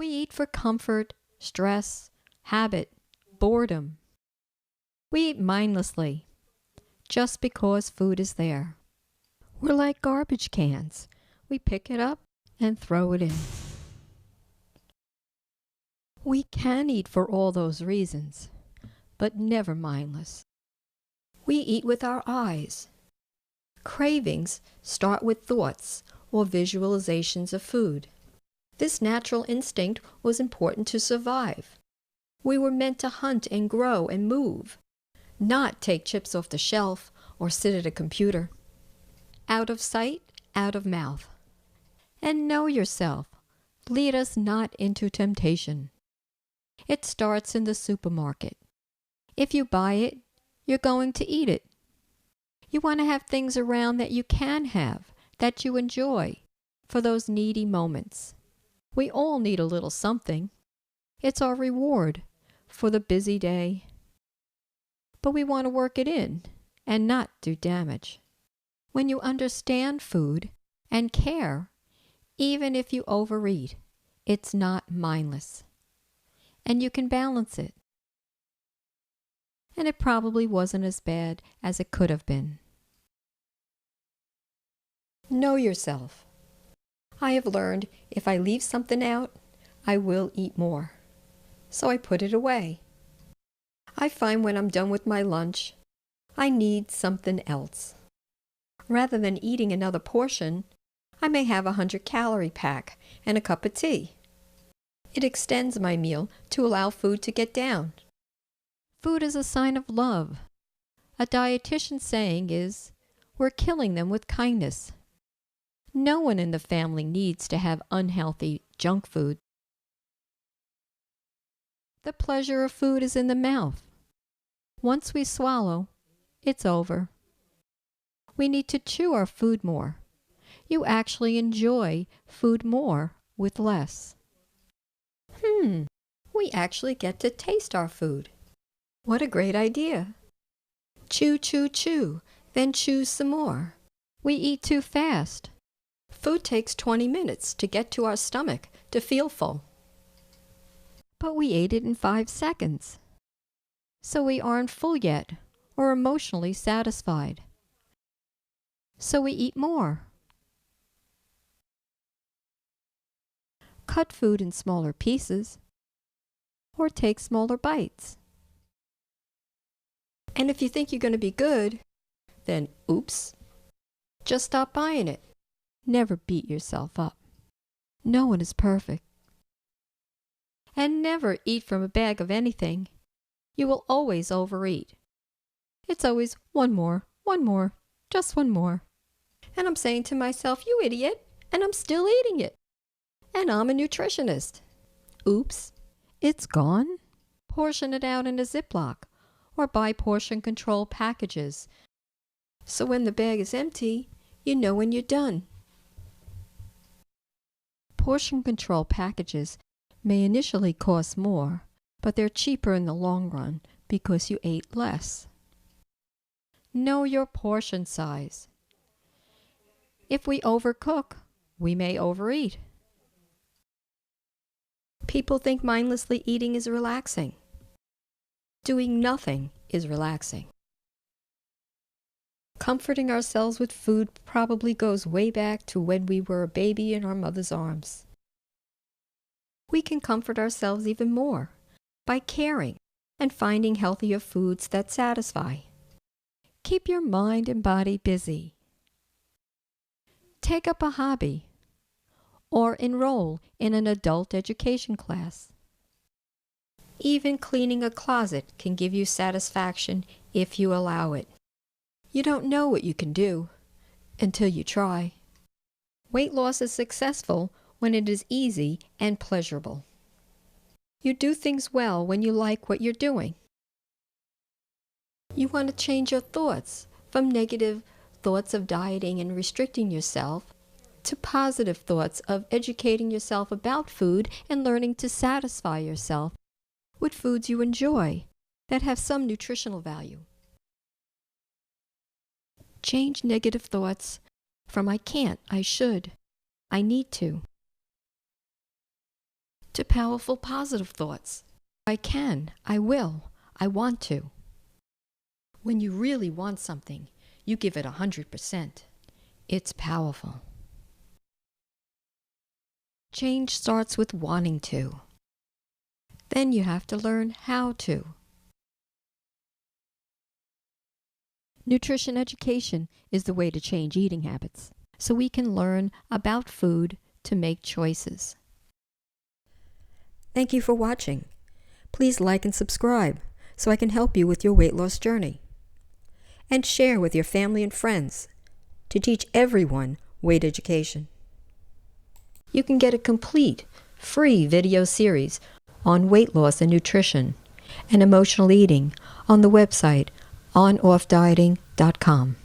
We eat for comfort, stress, habit, boredom. We eat mindlessly, just because food is there. We're like garbage cans. We pick it up and throw it in. We can eat for all those reasons, but never mindless. We eat with our eyes. Cravings start with thoughts or visualizations of food. This natural instinct was important to survive. We were meant to hunt and grow and move, not take chips off the shelf or sit at a computer. Out of sight, out of mouth. And know yourself. Lead us not into temptation. It starts in the supermarket. If you buy it, you're going to eat it. You want to have things around that you can have, that you enjoy, for those needy moments. We all need a little something. It's our reward for the busy day. But we want to work it in and not do damage. When you understand food and care, even if you overeat, it's not mindless. And you can balance it. And it probably wasn't as bad as it could have been. Know yourself. I have learned if I leave something out, I will eat more. So I put it away. I find when I'm done with my lunch, I need something else. Rather than eating another portion, I may have a 100-calorie pack and a cup of tea. It extends my meal to allow food to get down. Food is a sign of love. A dietitian saying is, we're killing them with kindness. No one in the family needs to have unhealthy junk food. The pleasure of food is in the mouth. Once we swallow, it's over. We need to chew our food more. You actually enjoy food more with less. We actually get to taste our food. What a great idea. Chew, chew, chew, then chew some more. We eat too fast. Food takes 20 minutes to get to our stomach to feel full. But we ate it in 5 seconds. So we aren't full yet or emotionally satisfied. So we eat more. Cut food in smaller pieces or take smaller bites. And if you think you're going to be good, then oops, just stop buying it. Never beat yourself up. No one is perfect. And never eat from a bag of anything. You will always overeat. It's always one more, just one more. And I'm saying to myself, you idiot, and I'm still eating it. And I'm a nutritionist. Oops, it's gone. Portion it out in a Ziploc or buy portion control packages. So when the bag is empty, you know when you're done. Portion control packages may initially cost more, but they're cheaper in the long run because you ate less. Know your portion size. If we overcook, we may overeat. People think mindlessly eating is relaxing. Doing nothing is relaxing. Comforting ourselves with food probably goes way back to when we were a baby in our mother's arms. We can comfort ourselves even more by caring and finding healthier foods that satisfy. Keep your mind and body busy. Take up a hobby or enroll in an adult education class. Even cleaning a closet can give you satisfaction if you allow it. You don't know what you can do until you try. Weight loss is successful when it is easy and pleasurable. You do things well when you like what you're doing. You want to change your thoughts from negative thoughts of dieting and restricting yourself to positive thoughts of educating yourself about food and learning to satisfy yourself with foods you enjoy that have some nutritional value. Change negative thoughts from I can't, I should, I need to. to powerful positive thoughts. I can, I will, I want to. When you really want something, you give it 100%. It's powerful. Change starts with wanting to. Then you have to learn how to. Nutrition education is the way to change eating habits, so we can learn about food to make choices. Thank you for watching. Please like and subscribe so I can help you with your weight loss journey. And share with your family and friends to teach everyone weight education. You can get a complete, free video series on weight loss and nutrition and emotional eating on the website onoffdieting.com.